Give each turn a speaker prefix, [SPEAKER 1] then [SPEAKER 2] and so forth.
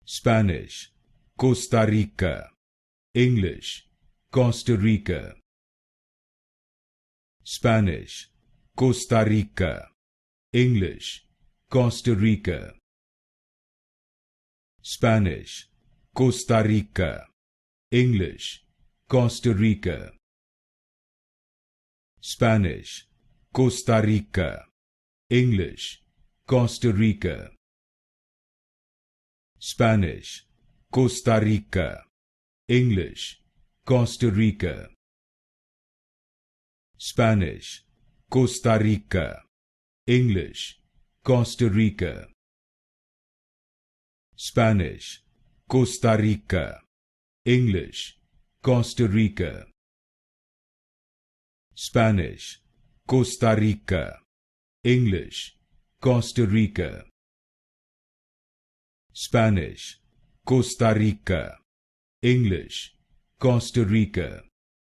[SPEAKER 1] Spanish, Costa Rica. English, Costa Rica. Spanish, Costa Rica. English, Costa Rica. Spanish, Costa Rica. English, Costa Rica. Spanish, Costa Rica. English, Costa Rica. Spanish, Costa Rica. English, Costa Rica. Spanish, Costa Rica. English, Costa Rica. Spanish, Costa Rica. English, Costa Rica. Spanish, Costa Rica. English, Costa Rica. Spanish, Costa Rica. English, Costa Rica.